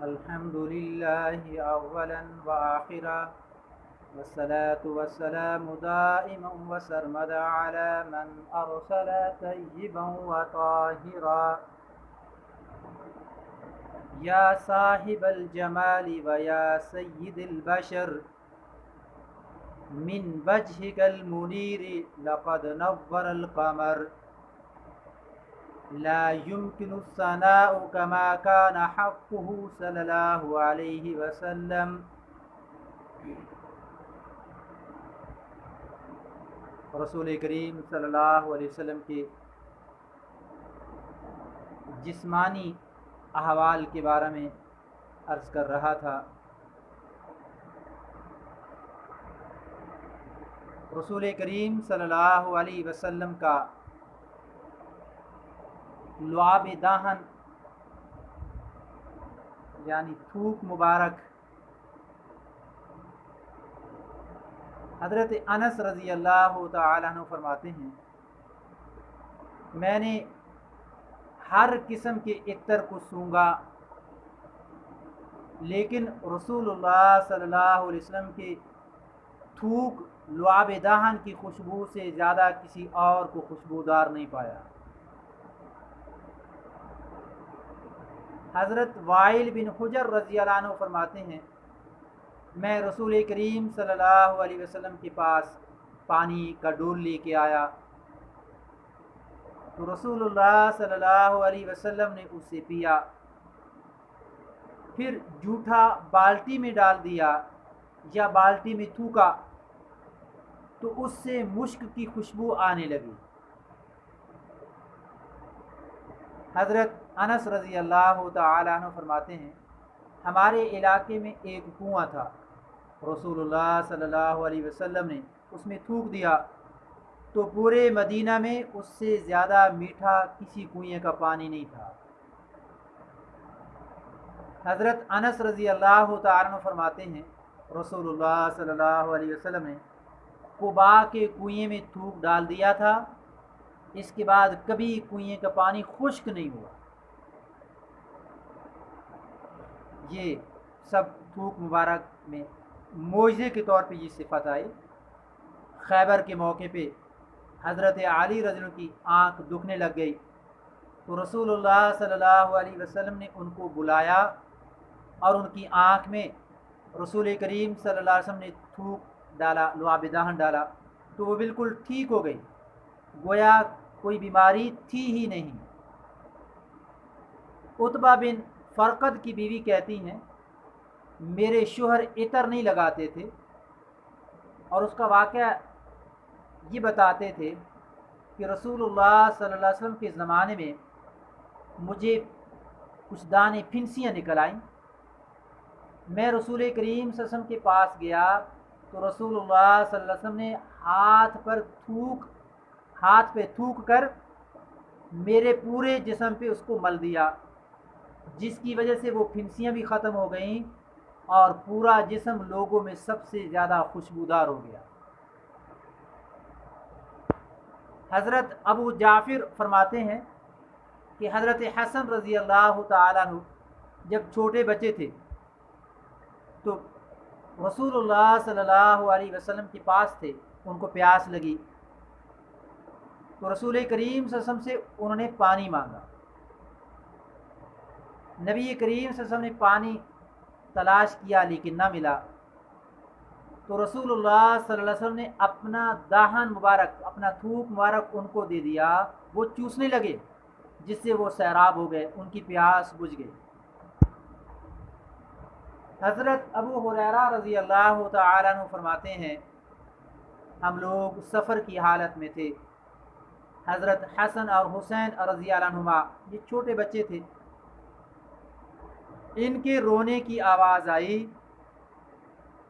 الحمد لله أولا وآخرا، والصلاة والسلام دائما وسرمدا على من أرسل طيبا وطاهرا. يا صاحب الجمال ويا سيد البشر، من وجهك المنير لقد نور القمر. لا يمكن الثناء كما كان حقه صلى الله عليه وسلم. رسول کریم صلی اللہ علیہ وسلم کے جسمانی احوال کے بارے میں عرض کر رہا تھا. رسول کریم صلی اللہ علیہ وسلم کا لعاب دہن یعنی تھوک مبارک حضرت انس رضی اللہ تعالی عنہ فرماتے ہیں، میں نے ہر قسم کے عطر کو سونگھا لیکن رسول اللہ صلی اللہ علیہ وسلم کے تھوک لعاب دہن کی خوشبو سے زیادہ کسی اور کو خوشبودار نہیں پایا. حضرت وائل بن حجر رضی اللہ عنہ فرماتے ہیں، میں رسول کریم صلی اللہ علیہ وسلم کے پاس پانی کا ڈول لے کے آیا تو رسول اللہ صلی اللہ علیہ وسلم نے اسے پیا، پھر جھوٹا بالٹی میں ڈال دیا یا بالٹی میں تھوکا تو اس سے مشک کی خوشبو آنے لگی. حضرت انس رضی اللہ تعالی عنہ فرماتے ہیں، ہمارے علاقے میں ایک کنواں تھا، رسول اللہ صلی اللہ علیہ وسلم نے اس میں تھوک دیا تو پورے مدینہ میں اس سے زیادہ میٹھا کسی کنویں کا پانی نہیں تھا. حضرت انس رضی اللہ تعالی عنہ فرماتے ہیں، رسول اللہ صلی اللہ علیہ وسلم نے قباء کے کنویں میں تھوک ڈال دیا تھا، اس کے بعد کبھی کنویں کا پانی خشک نہیں ہوا. یہ سب تھوک مبارک میں معجزے کے طور پہ یہ صفت آئی. خیبر کے موقع پہ حضرت علی رضی اللہ عنہ کی آنکھ دکھنے لگ گئی تو رسول اللہ صلی اللہ علیہ وسلم نے ان کو بلایا اور ان کی آنکھ میں رسول کریم صلی اللہ علیہ وسلم نے تھوک ڈالا، لعاب دہن ڈالا تو وہ بالکل ٹھیک ہو گئی، گویا کوئی بیماری تھی ہی نہیں. عتبہ بن فرقد کی بیوی کہتی ہیں، میرے شوہر عطر نہیں لگاتے تھے اور اس کا واقعہ یہ بتاتے تھے کہ رسول اللہ صلی اللہ علیہ وسلم کے زمانے میں مجھے کچھ دانے پھنسیاں نکل آئیں. میں رسول کریم صلی اللہ علیہ وسلم کے پاس گیا تو رسول اللہ صلی اللہ علیہ وسلم نے ہاتھ پہ تھوک کر میرے پورے جسم پہ اس کو مل دیا، جس کی وجہ سے وہ پھنسیاں بھی ختم ہو گئیں اور پورا جسم لوگوں میں سب سے زیادہ خوشبودار ہو گیا. حضرت ابو جعفر فرماتے ہیں کہ حضرت حسن رضی اللہ تعالیٰ عنہ جب چھوٹے بچے تھے تو رسول اللہ صلی اللہ علیہ وسلم کے پاس تھے، ان کو پیاس لگی تو رسول کریم صلی اللہ علیہ وسلم سے انہوں نے پانی مانگا. نبی کریم صلی اللہ علیہ وسلم نے پانی تلاش کیا لیکن نہ ملا تو رسول اللہ صلی اللہ علیہ وسلم نے اپنا دہن مبارک، اپنا تھوک مبارک ان کو دے دیا، وہ چوسنے لگے جس سے وہ سیراب ہو گئے، ان کی پیاس بجھ گئی. حضرت ابو ہریرہ رضی اللہ تعالی عنہ فرماتے ہیں، ہم لوگ سفر کی حالت میں تھے، حضرت حسن اور حسین رضی اللہ عنہما یہ چھوٹے بچے تھے، ان کے رونے کی آواز آئی.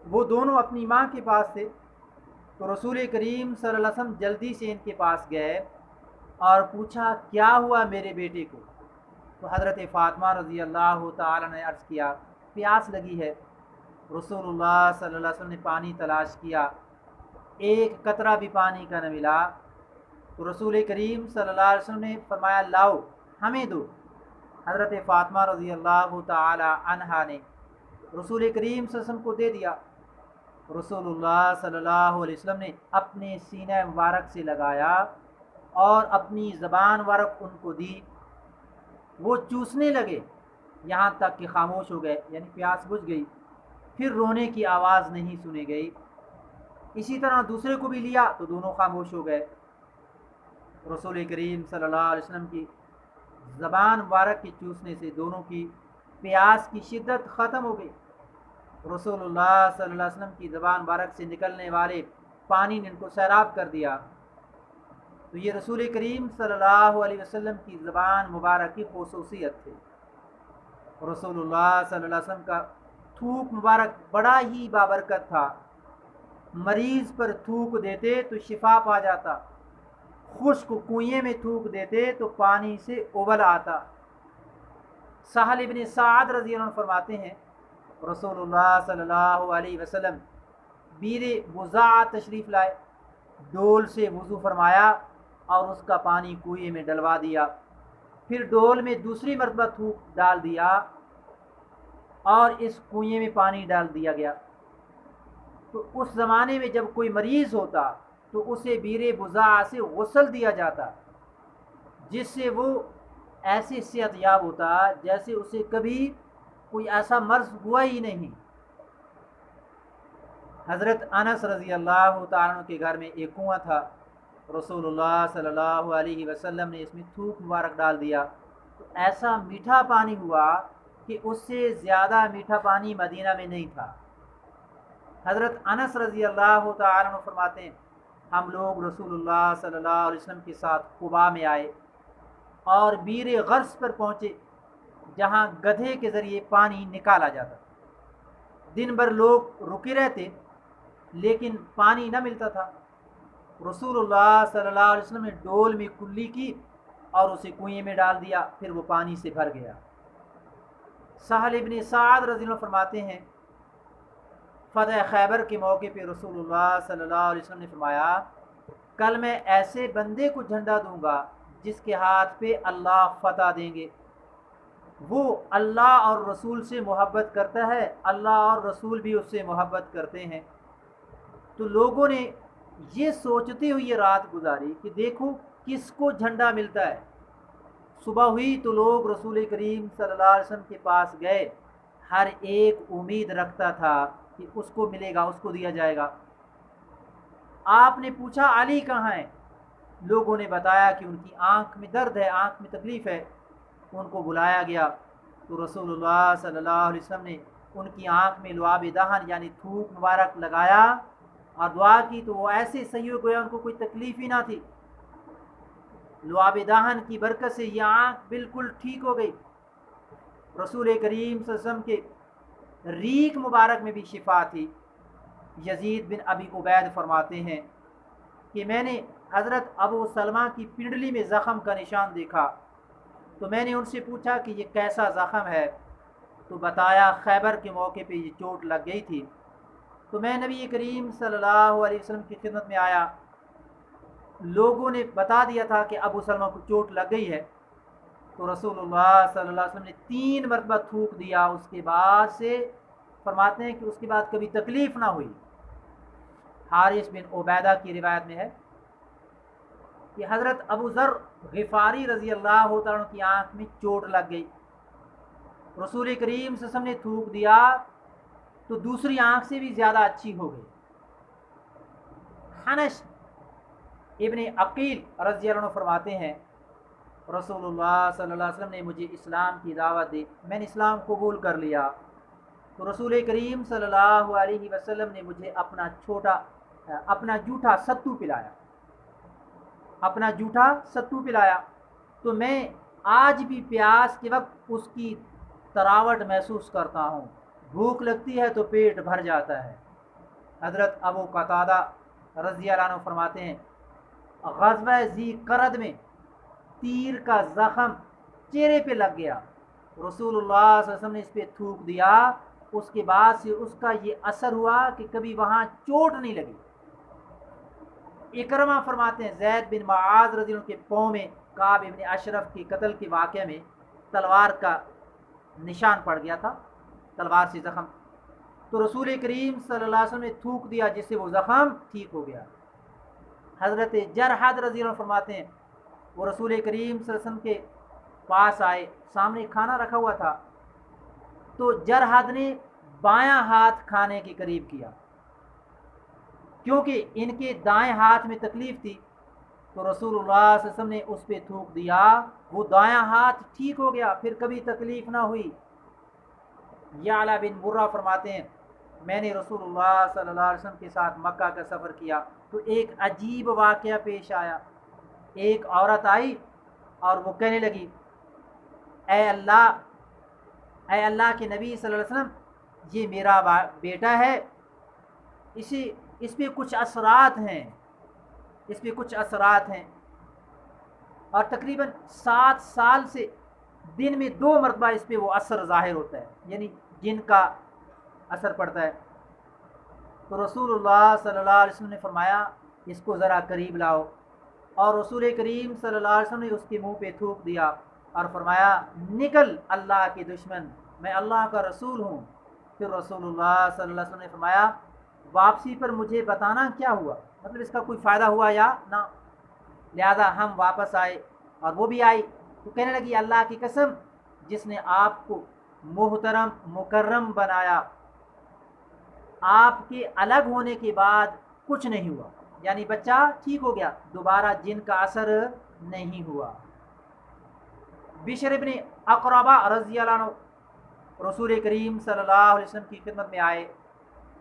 وہ دونوں اپنی ماں کے پاس تھے تو رسول کریم صلی اللہ علیہ وسلم جلدی سے ان کے پاس گئے اور پوچھا کیا ہوا میرے بیٹے کو؟ تو حضرت فاطمہ رضی اللہ تعالیٰ نے عرض کیا پیاس لگی ہے. رسول اللہ صلی اللہ علیہ وسلم نے پانی تلاش کیا، ایک قطرہ بھی پانی کا نہ ملا تو رسول کریم صلی اللہ علیہ وسلم نے فرمایا لاؤ ہمیں دو. حضرت فاطمہ رضی اللہ تعالی عنہا نے رسول کریم صلی اللہ علیہ وسلم کو دے دیا۔ رسول اللہ صلی اللہ علیہ وسلم نے اپنے سینہ مبارک سے لگایا اور اپنی زبان مبارک ان کو دی، وہ چوسنے لگے یہاں تک کہ خاموش ہو گئے، یعنی پیاس بجھ گئی، پھر رونے کی آواز نہیں سنی گئی۔ اسی طرح دوسرے کو بھی لیا تو دونوں خاموش ہو گئے۔ رسول کریم صلی اللہ علیہ وسلم کی زبان مبارک کے چوسنے سے دونوں کی پیاس کی شدت ختم ہو گئی۔ رسول اللہ صلی اللہ علیہ وسلم کی زبان مبارک سے نکلنے والے پانی نے ان کو سیراب کر دیا۔ تو یہ رسول کریم صلی اللہ علیہ وسلم کی زبان مبارک کی خصوصیت تھی۔ رسول اللہ صلی اللہ علیہ وسلم کا تھوک مبارک بڑا ہی بابرکت تھا، مریض پر تھوک دیتے تو شفا پا جاتا، خشک کنویں میں تھوک دیتے تو پانی سے ابل آتا۔ سہل ابن سعد رضی اللہ عنہ فرماتے ہیں رسول اللہ صلی اللہ علیہ وسلم بیر بضاع تشریف لائے، ڈول سے وضو فرمایا اور اس کا پانی کنویں میں ڈلوا دیا، پھر ڈول میں دوسری مرتبہ تھوک ڈال دیا اور اس کنویں میں پانی ڈال دیا گیا۔ تو اس زمانے میں جب کوئی مریض ہوتا تو اسے بیر بضاع سے غسل دیا جاتا، جس سے وہ ایسے صحت یاب ہوتا جیسے اسے کبھی کوئی ایسا مرض ہوا ہی نہیں۔ حضرت انس رضی اللہ تعالیٰ عنہ کے گھر میں ایک کنواں تھا، رسول اللہ صلی اللہ علیہ وسلم نے اس میں تھوک مبارک ڈال دیا تو ایسا میٹھا پانی ہوا کہ اس سے زیادہ میٹھا پانی مدینہ میں نہیں تھا۔ حضرت انس رضی اللہ تعالیٰ عنہ فرماتے ہیں ہم لوگ رسول اللہ صلی اللہ علیہ وسلم کے ساتھ قباء میں آئے اور بیر غرس پر پہنچے جہاں گدھے کے ذریعے پانی نکالا جاتا۔ دن بھر لوگ رکے رہتے لیکن پانی نہ ملتا تھا۔ رسول اللہ صلی اللہ علیہ وسلم نے ڈول میں کلی کی اور اسے کنویں میں ڈال دیا، پھر وہ پانی سے بھر گیا۔ سہل ابن سعد رضی اللہ عنہ فرماتے ہیں فتح خیبر کے موقع پہ رسول اللہ صلی اللہ علیہ وسلم نے فرمایا کل میں ایسے بندے کو جھنڈا دوں گا جس کے ہاتھ پہ اللہ فتح دیں گے، وہ اللہ اور رسول سے محبت کرتا ہے، اللہ اور رسول بھی اس سے محبت کرتے ہیں۔ تو لوگوں نے یہ سوچتے ہوئے یہ رات گزاری کہ دیکھو کس کو جھنڈا ملتا ہے۔ صبح ہوئی تو لوگ رسول کریم صلی اللہ علیہ وسلم کے پاس گئے، ہر ایک امید رکھتا تھا کہ اس کو ملے گا، اس کو دیا جائے گا۔ آپ نے پوچھا علی کہاں ہیں؟ لوگوں نے بتایا کہ ان کی آنکھ میں درد ہے، آنکھ میں تکلیف ہے۔ ان کو بلایا گیا تو رسول اللہ صلی اللہ علیہ وسلم نے ان کی آنکھ میں لعاب دہن یعنی تھوک مبارک لگایا اور دعا کی تو وہ ایسے صحیح ہو گیا، ان کو کوئی تکلیف ہی نہ تھی۔ لعاب دہن کی برکت سے یہ آنکھ بالکل ٹھیک ہو گئی۔ رسول کریم صلی اللہ علیہ وسلم کے ریق مبارک میں بھی شفا تھی۔ یزید بن ابی عبید فرماتے ہیں کہ میں نے حضرت ابو سلمہ کی پنڈلی میں زخم کا نشان دیکھا تو میں نے ان سے پوچھا کہ یہ کیسا زخم ہے، تو بتایا خیبر کے موقع پہ یہ چوٹ لگ گئی تھی۔ تو میں نبی کریم صلی اللہ علیہ وسلم کی خدمت میں آیا، لوگوں نے بتا دیا تھا کہ ابو سلمہ کو چوٹ لگ گئی ہے، تو رسول اللہ صلی اللہ علیہ وسلم نے 3 مرتبہ تھوک دیا، اس کے بعد سے فرماتے ہیں کہ اس کے بعد کبھی تکلیف نہ ہوئی۔ حارث بن عبیدہ کی روایت میں ہے کہ حضرت ابو ذر غفاری رضی اللہ تعالیٰ عنہ کی آنکھ میں چوٹ لگ گئی، رسول کریم صلی اللہ علیہ وسلم نے تھوک دیا تو دوسری آنکھ سے بھی زیادہ اچھی ہو گئی۔ حنش ابن عقیل رضی اللہ عنہ فرماتے ہیں رسول اللہ صلی اللہ علیہ وسلم نے مجھے اسلام کی دعوت دی، میں نے اسلام قبول کر لیا تو رسول کریم صلی اللہ علیہ وسلم نے مجھے اپنا جھوٹا ستو پلایا تو میں آج بھی پیاس کے وقت اس کی تراوٹ محسوس کرتا ہوں، بھوک لگتی ہے تو پیٹ بھر جاتا ہے۔ حضرت ابو قتادہ رضی اللہ عنہ فرماتے ہیں غزوہ ذی قرد میں تیر کا زخم چہرے پہ لگ گیا، رسول اللہ صلی اللہ علیہ وسلم نے اس پہ تھوک دیا، اس کے بعد سے اس کا یہ اثر ہوا کہ کبھی وہاں چوٹ نہیں لگی۔ اکرمہ فرماتے ہیں زید بن معاذ رضی اللہ عنہ کے پاؤں میں کعب ابن اشرف کے قتل کے واقعہ میں تلوار کا نشان پڑ گیا تھا، تلوار سے زخم، تو رسول کریم صلی اللہ علیہ وسلم نے تھوک دیا جس سے وہ زخم ٹھیک ہو گیا۔ حضرت جرحد رضی اللہ عنہ فرماتے ہیں وہ رسول کریم صلی اللہ علیہ وسلم کے پاس آئے، سامنے کھانا رکھا ہوا تھا، تو جرحد نے بایاں ہاتھ کھانے کے قریب کیا، کیونکہ ان کے دائیں ہاتھ میں تکلیف تھی، تو رسول اللہ صلی اللہ علیہ وسلم نے اس پہ تھوک دیا، وہ دایاں ہاتھ ٹھیک ہو گیا، پھر کبھی تکلیف نہ ہوئی۔ یعلا بن مرہ فرماتے ہیں میں نے رسول اللہ صلی اللہ علیہ وسلم کے ساتھ مکہ کا سفر کیا تو ایک عجیب واقعہ پیش آیا۔ ایک عورت آئی اور وہ کہنے لگی اے اللہ کے نبی صلی اللہ علیہ وسلم، یہ میرا بیٹا ہے، اس پہ کچھ اثرات ہیں، اور تقریباً 7 سال سے دن میں 2 مرتبہ اس پہ وہ اثر ظاہر ہوتا ہے، یعنی جن کا اثر پڑتا ہے۔ تو رسول اللہ صلی اللہ علیہ وسلم نے فرمایا اس کو ذرا قریب لاؤ، اور رسول کریم صلی اللہ علیہ وسلم نے اس کے منہ پہ تھوک دیا اور فرمایا نکل اللہ کے دشمن، میں اللہ کا رسول ہوں۔ پھر رسول اللہ صلی اللہ علیہ وسلم نے فرمایا واپسی پر مجھے بتانا کیا ہوا، مطلب اس کا کوئی فائدہ ہوا یا نہ۔ لہذا ہم واپس آئے اور وہ بھی آئی، تو کہنے لگی اللہ کی قسم جس نے آپ کو محترم مکرم بنایا، آپ کے الگ ہونے کے بعد کچھ نہیں ہوا، یعنی بچہ ٹھیک ہو گیا، دوبارہ جن کا اثر نہیں ہوا۔ بشر ابن اقربہ رضی اللہ عنہ رسول کریم صلی اللہ علیہ وسلم کی خدمت میں آئے،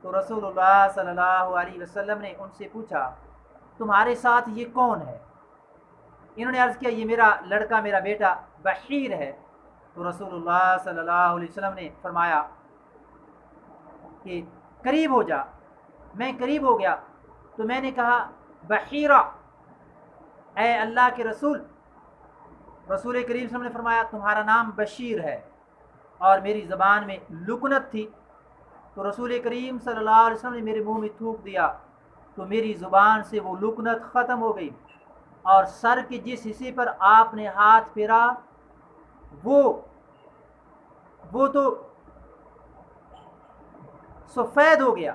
تو رسول اللہ صلی اللہ علیہ وسلم نے ان سے پوچھا تمہارے ساتھ یہ کون ہے؟ انہوں نے عرض کیا یہ میرا لڑکا، میرا بیٹا بحیر ہے۔ تو رسول اللہ صلی اللہ علیہ وسلم نے فرمایا کہ قریب ہو جا۔ میں قریب ہو گیا تو میں نے کہا بحیرہ، اے اللہ کے رسول کریم صلی اللہ علیہ وسلم نے فرمایا تمہارا نام بشیر ہے، اور میری زبان میں لکنت تھی، تو رسول کریم صلی اللہ علیہ وسلم نے میرے منہ میں تھوک دیا تو میری زبان سے وہ لکنت ختم ہو گئی، اور سر کے جس حصے پر آپ نے ہاتھ پھیرا وہ تو سفید ہو گیا۔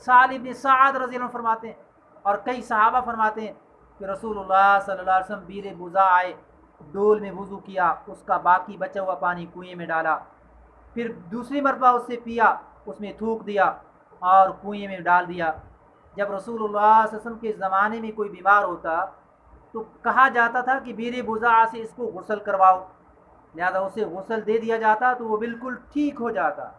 سالم بن سعد رضی اللہ عنہ فرماتے ہیں اور کئی صحابہ فرماتے ہیں کہ رسول اللہ صلی اللہ علیہ وسلم بیر بوزا آئے، ڈول میں وضو کیا، اس کا باقی بچا ہوا پانی کنویں میں ڈالا، پھر دوسری مرتبہ اس سے پیا، اس میں تھوک دیا اور کنویں میں ڈال دیا۔ جب رسول اللہ صلی اللہ علیہ وسلم کے زمانے میں کوئی بیمار ہوتا تو کہا جاتا تھا کہ بیر بوزا سے اس کو غسل کرواؤ، لہذا اسے غسل دے دیا جاتا تو وہ بالکل ٹھیک ہو جاتا۔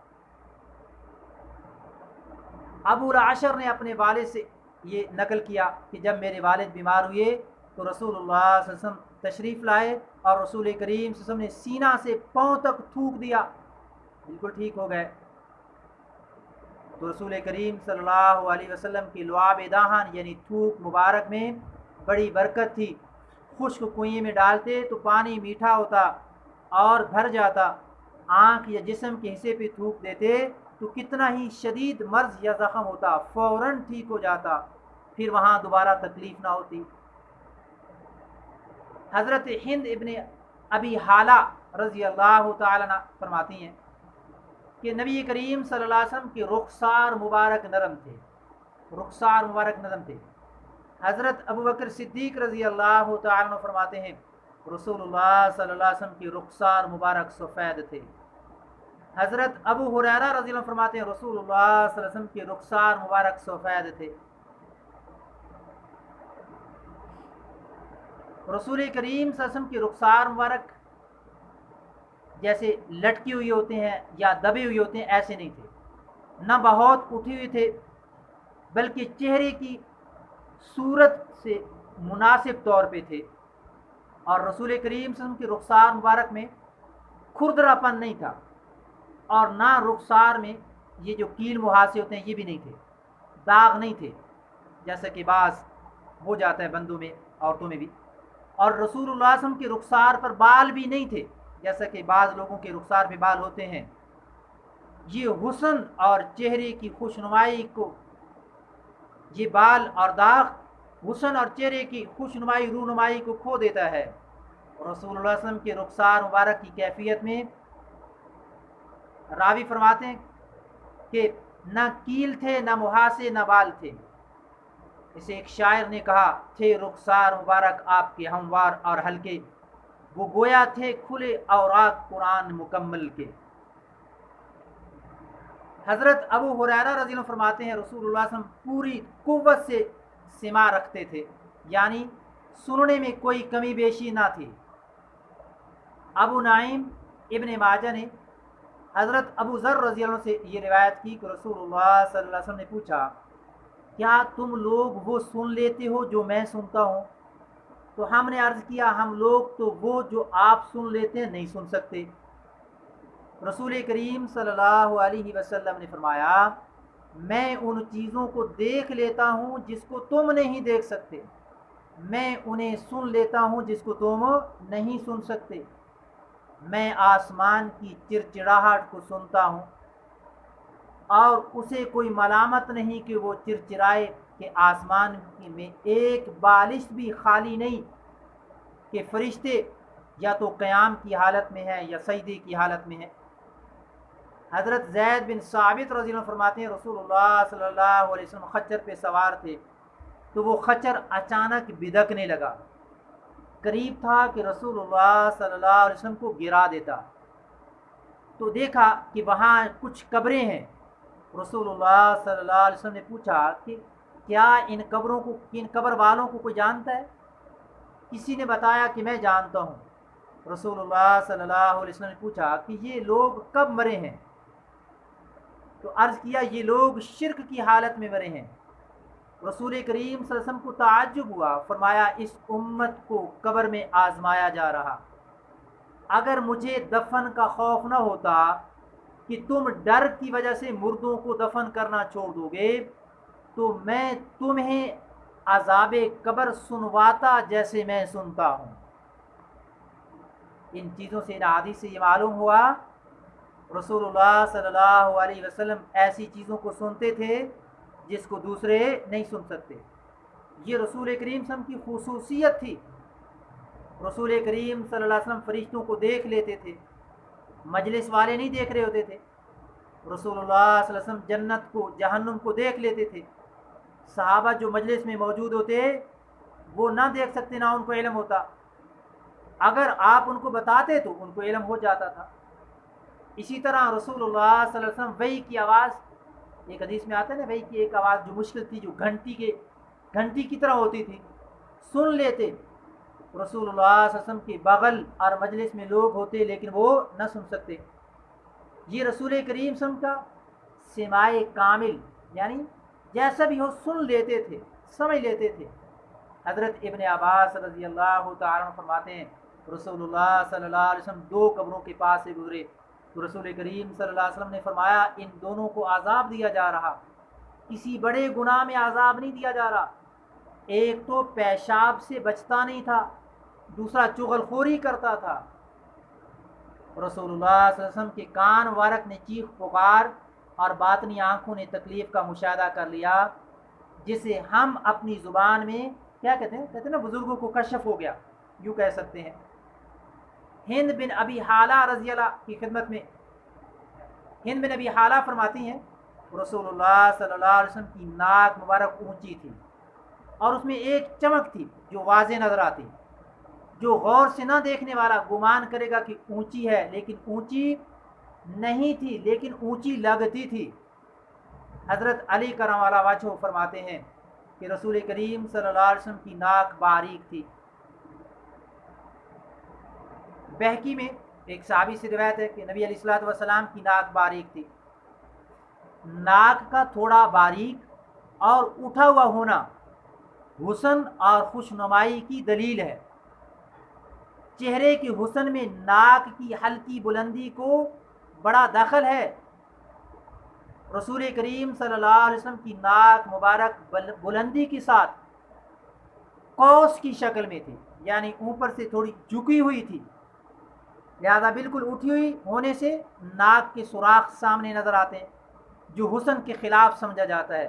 ابو العشر نے اپنے والد سے یہ نقل کیا کہ جب میرے والد بیمار ہوئے تو رسول اللہ صلی اللہ علیہ وسلم تشریف لائے اور رسول کریم صلی اللہ علیہ وسلم نے سینہ سے پاؤں تک تھوک دیا، بالکل ٹھیک ہو گئے۔ تو رسول کریم صلی اللہ علیہ وسلم کی لعاب دہن یعنی تھوک مبارک میں بڑی برکت تھی۔ خشک کنویں میں ڈالتے تو پانی میٹھا ہوتا اور بھر جاتا، آنکھ یا جسم کے حصے پہ تھوک دیتے تو کتنا ہی شدید مرض یا زخم ہوتا فوراً ٹھیک ہو جاتا، پھر وہاں دوبارہ تکلیف نہ ہوتی۔ حضرت ہند ابن ابی حالہ رضی اللہ تعالیٰ عنہ فرماتی ہیں کہ نبی کریم صلی اللہ علیہ وسلم کے رخسار مبارک نرم تھے۔ حضرت ابو بکر صدیق رضی اللہ تعالیٰ عنہ فرماتے ہیں رسول اللہ صلی اللہ علیہ وسلم کے رخسار مبارک سفید تھے۔ حضرت ابو ہریرہ رضی اللہ عنہ فرماتے ہیں رسول اللہ صلی اللہ علیہ وسلم کے رخسار مبارک سفید تھے۔ رسول کریم صلی اللہ علیہ وسلم کے رخسار مبارک جیسے لٹکی ہوئی ہوتے ہیں یا دبے ہوئے ہوتے ہیں ایسے نہیں تھے، نہ بہت اٹھے ہوئے تھے، بلکہ چہرے کی صورت سے مناسب طور پہ تھے، اور رسول کریم صلی اللہ علیہ وسلم کے رخسار مبارک میں کھردرا پن نہیں تھا، اور نہ رخسار میں یہ جو کیل مہاسے ہوتے ہیں یہ بھی نہیں تھے، داغ نہیں تھے جیسا کہ بعض ہو جاتا ہے بندوں میں، عورتوں میں بھی، اور رسول اللہ صلی اللہ علیہ وسلم کے رخسار پر بال بھی نہیں تھے جیسا کہ بعض لوگوں کے رخسار پہ بال ہوتے ہیں۔ یہ حسن اور چہرے کی خوشنمائی کو، یہ بال اور داغ حسن اور چہرے کی خوشنمائی رونمائی کو کھو دیتا ہے، رسول اللہ صلی اللہ علیہ وسلم کے رخسار مبارک کی کیفیت میں راوی فرماتے ہیں کہ نہ کیل تھے، نہ محاسے، نہ بال تھے۔ اسے ایک شاعر نے کہا، تھے رخسار مبارک آپ کے ہموار اور ہلکے، وہ گویا تھے کھلے اوراق قرآن مکمل کے۔ حضرت ابو ہریرہ رضی اللہ عنہ فرماتے ہیں رسول اللہ صلی اللہ علیہ وسلم پوری قوت سے سماع رکھتے تھے، یعنی سننے میں کوئی کمی بیشی نہ تھی۔ ابو نعیم ابن ماجہ نے حضرت ابو ذر رضی اللہ عنہ سے یہ روایت کی کہ رسول اللہ صلی اللہ علیہ وسلم نے پوچھا، کیا تم لوگ وہ سن لیتے ہو جو میں سنتا ہوں؟ تو ہم نے عرض کیا، ہم لوگ تو وہ جو آپ سن لیتے ہیں نہیں سن سکتے۔ رسول کریم صلی اللہ علیہ وسلم نے فرمایا، میں ان چیزوں کو دیکھ لیتا ہوں جس کو تم نہیں دیکھ سکتے، میں انہیں سن لیتا ہوں جس کو تم نہیں سن سکتے۔ میں آسمان کی چڑچڑاہٹ کو سنتا ہوں اور اسے کوئی ملامت نہیں کہ وہ چڑچڑائے کہ آسمان میں ایک بالش بھی خالی نہیں کہ فرشتے یا تو قیام کی حالت میں ہیں یا سجدے کی حالت میں ہیں۔ حضرت زید بن ثابت رضی اللہ عنہ فرماتے ہیں رسول اللہ صلی اللہ علیہ وسلم خچر پہ سوار تھے تو وہ خچر اچانک بدکنے لگا، قریب تھا کہ رسول اللہ صلی اللہ علیہ وسلم کو گرا دیتا۔ تو دیکھا کہ وہاں کچھ قبریں ہیں۔ رسول اللہ صلی اللہ علیہ وسلم نے پوچھا کہ کیا ان قبروں کو، ان قبر والوں کو کوئی جانتا ہے؟ کسی نے بتایا کہ میں جانتا ہوں۔ رسول اللہ صلی اللہ علیہ وسلم نے پوچھا کہ یہ لوگ کب مرے ہیں؟ تو عرض کیا، یہ لوگ شرک کی حالت میں مرے ہیں۔ رسول کریم صلی اللہ علیہ وسلم کو تعجب ہوا، فرمایا اس امت کو قبر میں آزمایا جا رہا، اگر مجھے دفن کا خوف نہ ہوتا کہ تم ڈر کی وجہ سے مردوں کو دفن کرنا چھوڑ دو گے تو میں تمہیں عذاب قبر سنواتا جیسے میں سنتا ہوں۔ ان چیزوں سے، ان احادیث سے یہ معلوم ہوا رسول اللہ صلی اللہ علیہ وسلم ایسی چیزوں کو سنتے تھے جس کو دوسرے نہیں سن سکتے۔ یہ رسول کریم صلی اللہ علیہ وسلم کی خصوصیت تھی۔ رسول کریم صلی اللہ علیہ وسلم فرشتوں کو دیکھ لیتے تھے، مجلس والے نہیں دیکھ رہے ہوتے تھے۔ رسول اللہ صلی اللہ علیہ وسلم جنت کو، جہنم کو دیکھ لیتے تھے۔ صحابہ جو مجلس میں موجود ہوتے وہ نہ دیکھ سکتے، نہ ان کو علم ہوتا، اگر آپ ان کو بتاتے تو ان کو علم ہو جاتا تھا۔ اسی طرح رسول اللہ صلی اللہ علیہ وسلم وحی کی آواز، ایک حدیث میں آتا ہے نا، وحی کی ایک آواز جو مشکل تھی، جو گھنٹی کی طرح ہوتی تھی، سن لیتے۔ رسول اللہ صلی اللہ علیہ وسلم کے بغل اور مجلس میں لوگ ہوتے لیکن وہ نہ سن سکتے۔ یہ رسول کریم صلی اللہ علیہ وسلم کا سماع کامل، یعنی جیسا بھی ہو سن لیتے تھے، سمجھ لیتے تھے۔ حضرت ابن عباس رضی اللہ تعالیٰ عنہ فرماتے ہیں رسول اللہ صلی اللہ علیہ وسلم دو قبروں کے پاس سے گزرے تو رسول کریم صلی اللہ علیہ وسلم نے فرمایا ان دونوں کو عذاب دیا جا رہا، کسی بڑے گناہ میں عذاب نہیں دیا جا رہا۔ ایک تو پیشاب سے بچتا نہیں تھا، دوسرا چغل خوری کرتا تھا۔ رسول اللہ صلی اللہ علیہ وسلم کے کان مبارک نے چیخ پکار اور باطنی آنکھوں نے تکلیف کا مشاہدہ کر لیا، جسے ہم اپنی زبان میں کیا کہتے ہیں نا، بزرگوں کو کشف ہو گیا، یوں کہہ سکتے ہیں۔ ہند بن ابی حالہ رضی اللہ کی خدمت میں، ہند بن ابی حالہ فرماتی ہیں رسول اللہ صلی اللہ علیہ وسلم کی ناک مبارک اونچی تھی اور اس میں ایک چمک تھی جو واضح نظر آتی، جو غور سے نہ دیکھنے والا گمان کرے گا کہ اونچی ہے، لیکن اونچی نہیں تھی، لیکن اونچی لگتی تھی۔ حضرت علی کرم اللہ وجہہ فرماتے ہیں کہ رسول کریم صلی اللہ علیہ وسلم کی ناک باریک تھی۔ بہقی میں ایک صحابی سے روایت ہے کہ نبی علیہ الصلوۃ والسلام کی ناک باریک تھی۔ ناک کا تھوڑا باریک اور اٹھا ہوا ہونا حسن اور خوشنمائی کی دلیل ہے۔ چہرے کے حسن میں ناک کی ہلکی بلندی کو بڑا دخل ہے۔ رسول کریم صلی اللہ علیہ وسلم کی ناک مبارک بلندی کے ساتھ قوس کی شکل میں تھی، یعنی اوپر سے تھوڑی جھکی ہوئی تھی، لہذا بالکل اٹھی ہوئی ہونے سے ناک کے سوراخ سامنے نظر آتے ہیں جو حسن کے خلاف سمجھا جاتا ہے۔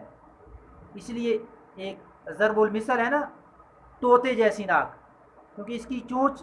اس لیے ایک ضرب المثل ہے نا، طوطے جیسی ناک، کیونکہ اس کی چونچ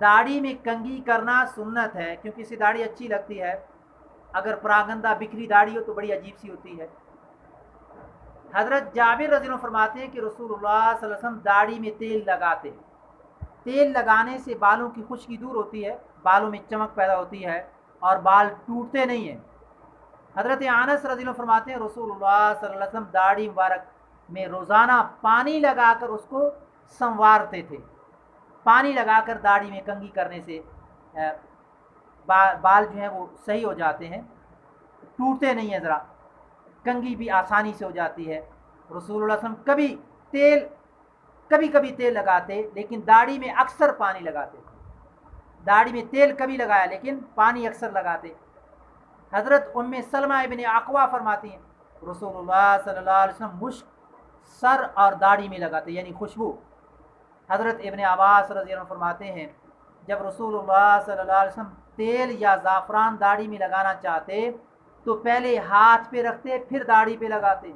داڑھی میں کنگھی کرنا سنت ہے کیونکہ اسے داڑھی اچھی لگتی ہے، اگر پراگندہ بکھری داڑھی ہو تو بڑی عجیب سی ہوتی ہے۔ حضرت جابر رضی اللہ عنہ فرماتے ہیں کہ رسول اللہ صلی اللہ علیہ وسلم داڑھی میں تیل لگاتے، تیل لگانے سے بالوں کی خشکی دور ہوتی ہے، بالوں میں چمک پیدا ہوتی ہے اور بال ٹوٹتے نہیں ہیں۔ حضرت انس رضی اللہ عنہ فرماتے ہیں رسول اللہ صلی اللہ علیہ وسلم داڑھی مبارک میں روزانہ پانی لگا کر اس کو سنوارتے تھے۔ پانی لگا کر داڑھی میں کنگھی کرنے سے بال جو ہیں وہ صحیح ہو جاتے ہیں، ٹوٹتے نہیں ہیں، ذرا کنگھی بھی آسانی سے ہو جاتی ہے۔ رسول اللہ صلی اللہ علیہ وسلم کبھی کبھی تیل لگاتے لیکن داڑھی میں اکثر پانی لگاتے تھے۔ داڑھی میں تیل کبھی لگایا لیکن پانی اکثر لگاتے۔ حضرت ام سلمہ ابن اقوا فرماتی ہیں رسول اللہ صلی اللہ علیہ وسلم مشک سر اور داڑھی میں لگاتے یعنی خوشبو۔ حضرت ابن عباس رضی اللہ عنہ فرماتے ہیں جب رسول اللہ صلی اللہ علیہ وسلم تیل یا زعفران داڑھی میں لگانا چاہتے تو پہلے ہاتھ پہ رکھتے پھر داڑھی پہ لگاتے۔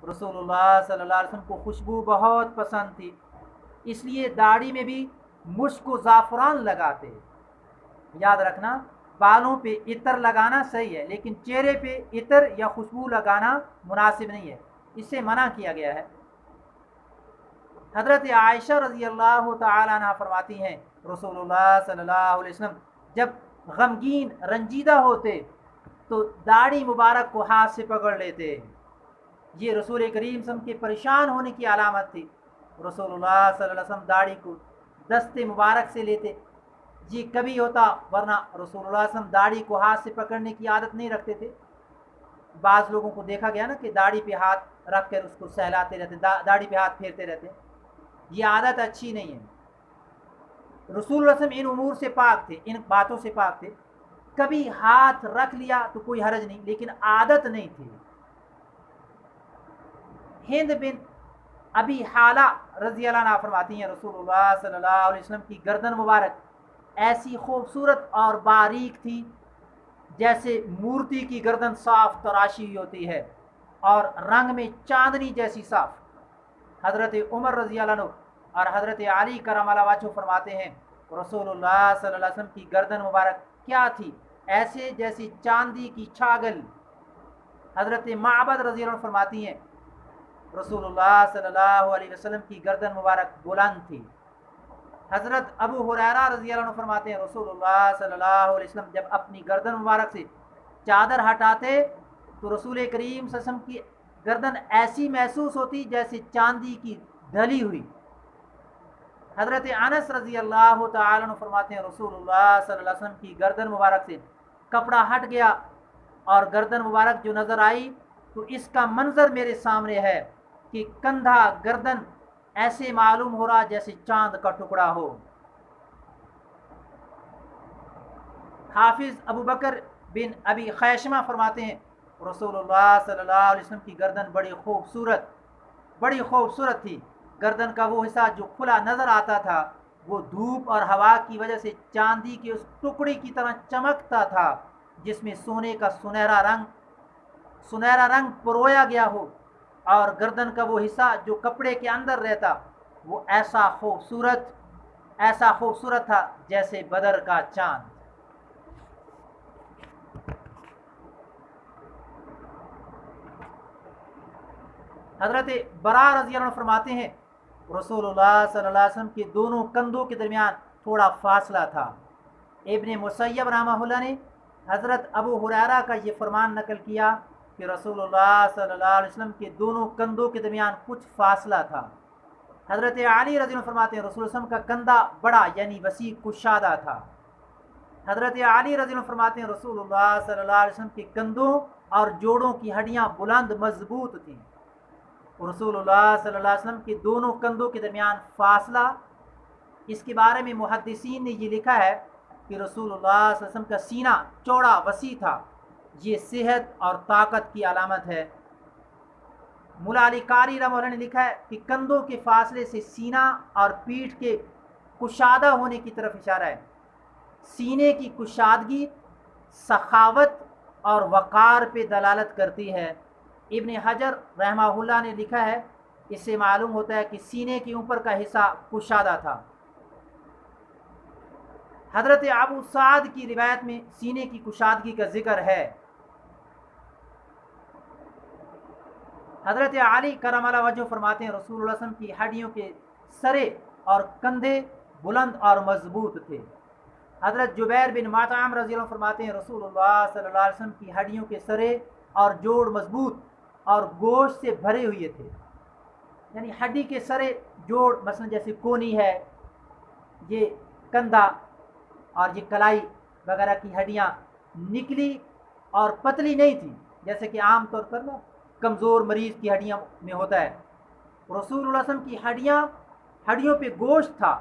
رسول اللہ صلی اللہ علیہ وسلم کو خوشبو بہت پسند تھی، اس لیے داڑھی میں بھی مشک و زعفران لگاتے۔ یاد رکھنا بالوں پہ عطر لگانا صحیح ہے لیکن چہرے پہ عطر یا خوشبو لگانا مناسب نہیں ہے، اس سے منع کیا گیا ہے۔ حضرت عائشہ رضی اللہ تعالی عنہ فرماتی ہیں رسول اللہ صلی اللہ علیہ وسلم جب غمگین رنجیدہ ہوتے تو داڑھی مبارک کو ہاتھ سے پکڑ لیتے، یہ رسول کریم صلی اللہ علیہ وسلم کے پریشان ہونے کی علامت تھی۔ رسول اللہ صلی اللہ علیہ وسلم داڑھی کو دست مبارک سے لیتے، یہ کبھی ہوتا، ورنہ رسول اللہ صلی اللہ علیہ وسلم داڑھی کو ہاتھ سے پکڑنے کی عادت نہیں رکھتے تھے۔ بعض لوگوں کو دیکھا گیا نا کہ داڑھی پہ ہاتھ رکھ کر اس کو سہلاتے رہتے، داڑھی پہ ہاتھ پھیرتے رہتے، یہ عادت اچھی نہیں ہے۔ رسول اللہ صلی اللہ علیہ وسلم ان امور سے پاک تھے، ان باتوں سے پاک تھے، کبھی ہاتھ رکھ لیا تو کوئی حرج نہیں لیکن عادت نہیں تھی۔ ہند بن ابی حالہ رضی اللہ عنہ فرماتی ہیں رسول اللہ صلی اللہ علیہ وسلم کی گردن مبارک ایسی خوبصورت اور باریک تھی جیسے مورتی کی گردن صاف تراشی ہوئی ہوتی ہے اور رنگ میں چاندنی جیسی صاف۔ حضرت عمر رضی اللہ عنہ اور حضرت علی کرم اللہ وجہہ فرماتے ہیں رسول اللہ صلی اللہ علیہ وسلم کی گردن مبارک کیا تھی، ایسے جیسی چاندی کی چھاگل۔ حضرت معبد رضی اللہ عنہ فرماتی ہیں رسول اللہ صلی اللہ علیہ وسلم کی گردن مبارک بلند تھی۔ حضرت ابو ہریرہ رضی اللہ عنہ فرماتے ہیں رسول اللہ صلی اللہ علیہ وسلم جب اپنی گردن مبارک سے چادر ہٹاتے تو رسول کریم صلی اللہ علیہ وسلم کی گردن ایسی محسوس ہوتی جیسے چاندی کی ڈھلی ہوئی۔ حضرت انس رضی اللہ تعالی عنہ فرماتے ہیں رسول اللہ صلی اللہ علیہ وسلم کی گردن مبارک سے کپڑا ہٹ گیا اور گردن مبارک جو نظر آئی تو اس کا منظر میرے سامنے ہے کہ کندھا گردن ایسے معلوم ہو رہا جیسے چاند کا ٹکڑا ہو۔ حافظ ابو بکر بن ابی خیشمہ فرماتے ہیں رسول اللہ صلی اللہ علیہ وسلم کی گردن بڑی خوبصورت تھی، گردن کا وہ حصہ جو کھلا نظر آتا تھا وہ دھوپ اور ہوا کی وجہ سے چاندی کے اس ٹکڑے کی طرح چمکتا تھا جس میں سونے کا سنہرا رنگ پرویا گیا ہو، اور گردن کا وہ حصہ جو کپڑے کے اندر رہتا وہ ایسا خوبصورت تھا جیسے بدر کا چاند۔ حضرت برا رضی اللہ عنہ فرماتے ہیں رسول اللہ صلی اللہ علیہ وسلم کے دونوں کندھوں کے درمیان تھوڑا فاصلہ تھا۔ ابن مسیب رحمہ اللہ نے حضرت ابو ہریرہ کا یہ فرمان نقل کیا کہ رسول اللہ صلی اللہ علیہ وسلم کے دونوں کندھوں کے درمیان کچھ فاصلہ تھا۔ حضرت علی رضی اللہ عنہ فرماتے ہیں رسول اللہ علیہ وسلم کا کندھا بڑا یعنی وسیع کشادہ تھا۔ حضرت علی رضی اللہ عنہ فرماتے ہیں رسول اللہ صلی اللہ علیہ وسلم کے کندھوں اور جوڑوں کی ہڈیاں بلند مضبوط تھیں۔ رسول اللہ صلی اللہ علیہ وسلم کے دونوں کندھوں کے درمیان فاصلہ، اس کے بارے میں محدثین نے یہ لکھا ہے کہ رسول اللہ صلی اللہ علیہ وسلم کا سینہ چوڑا وسیع تھا، یہ صحت اور طاقت کی علامت ہے۔ مولا علی قاری رحمہ اللہ نے لکھا ہے کہ کندھوں کے فاصلے سے سینہ اور پیٹھ کے کشادہ ہونے کی طرف اشارہ ہے۔ سینے کی کشادگی سخاوت اور وقار پہ دلالت کرتی ہے۔ ابن حجر رحمہ اللہ نے لکھا ہے اس سے معلوم ہوتا ہے کہ سینے کے اوپر کا حصہ کشادہ تھا۔ حضرت ابو سعد کی روایت میں سینے کی کشادگی کا ذکر ہے۔ حضرت علی کرم اللہ وجہ فرماتے ہیں رسول اللہ صلی اللہ علیہ وسلم کی ہڈیوں کے سرے اور کندھے بلند اور مضبوط تھے۔ حضرت جبیر بن مطعم رضی اللہ عنہ فرماتے ہیں رسول اللہ صلی اللہ علیہ وسلم کی ہڈیوں کے سرے اور جوڑ مضبوط اور گوشت سے بھرے ہوئے تھے۔ یعنی ہڈی کے سرے جوڑ مثلا جیسے کونی ہے، یہ کندھا اور یہ کلائی وغیرہ کی ہڈیاں نکلی اور پتلی نہیں تھی جیسے کہ عام طور پر نا کمزور مریض کی ہڈیاں میں ہوتا ہے۔ رسول اللہ صلی اللہ علیہ وسلم کی ہڈیوں پہ گوشت تھا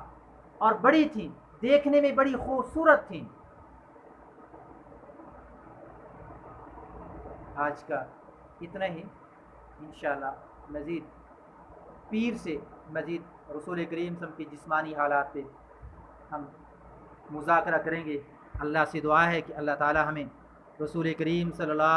اور بڑی تھیں، دیکھنے میں بڑی خوبصورت تھیں۔ آج کا اتنا ہی، انشاءاللہ مزید پیر سے مزید رسول کریم صلی اللہ علیہ وسلم کی جسمانی حالات پہ ہم مذاکرہ کریں گے۔ اللہ سے دعا ہے کہ اللہ تعالی ہمیں رسول کریم صلی اللہ